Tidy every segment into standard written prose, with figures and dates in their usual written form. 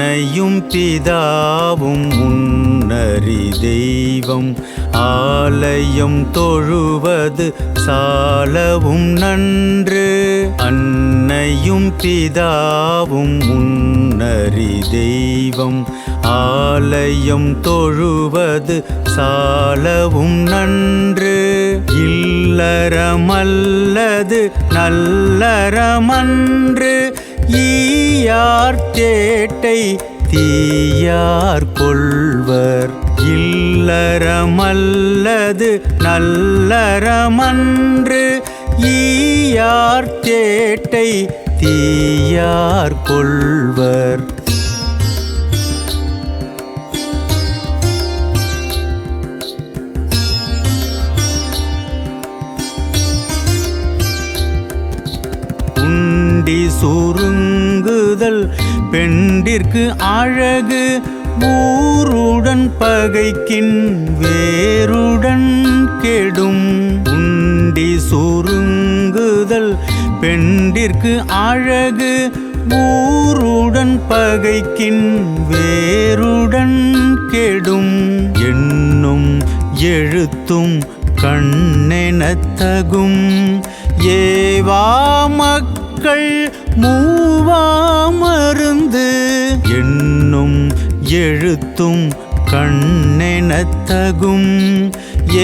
அன்னையும் பிதாவும் முன்னறி தெய்வம் ஆலயம் தொழுவது சாலவும் நன்று. அன்னையும் பிதாவும் முன்னறி தெய்வம் ஆலயம் தொழுவது சாலவும் நன்று. இல்லறமல்லது நல்லறமன்று ஈயார் தேட்டை தீயார் கொள்வர். இல்லறமல்லது நல்லறமன்று ஈயார் தேட்டை தீயார் கொள்வர். உண்டி சுருங்குதல் பெண்டிற்கு அழகு ஊருடன் பகைக்கின் வேருடன் கெடும். உண்டி சுருங்குதல் பெண்டிற்கு அழகு ஊருடன் பகைக்கின் வேருடன் கெடும். எண்ணும் எழுத்தும் கண்ணெனத்தகும் ஏவா மக்கள் மூவா மருந்து. எண்ணும் எழுத்தும் கண்ணெனத்தகும்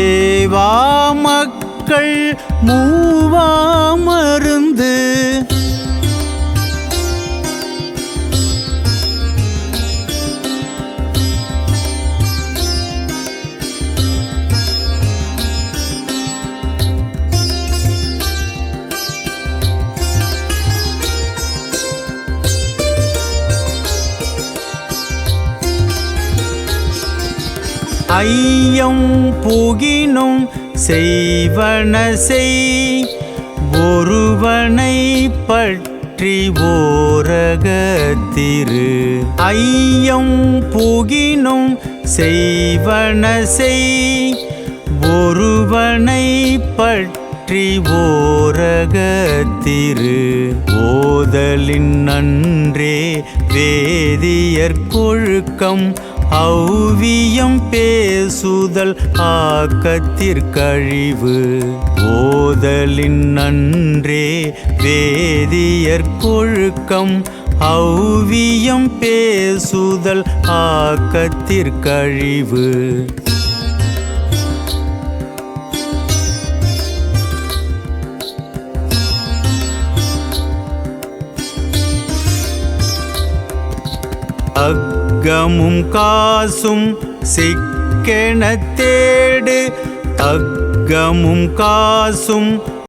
ஏவா மக்கள் மூவா மருந்து. ஐயம் புகினும் செய்வன செய் ஒருவனை பற்றி ஓரகத்திரு. ஐயம் புகினும் செய்வன செய் ஒருவனை பற்றி ஓரகத்திரு. ஓதலின் நன்றே வேதியர் கொழுக்கம் ஔவியம் பேசுதல் ஆக்கத்திற்கழிவு. ஓதலின் நன்றே வேதியர் கொழுக்கம் ஔவியம் பேசுதல் ஆக்கத்திற்கழிவு. அக்கமும் காசும் சிக்கென தேடு. அக்கமும் காசும்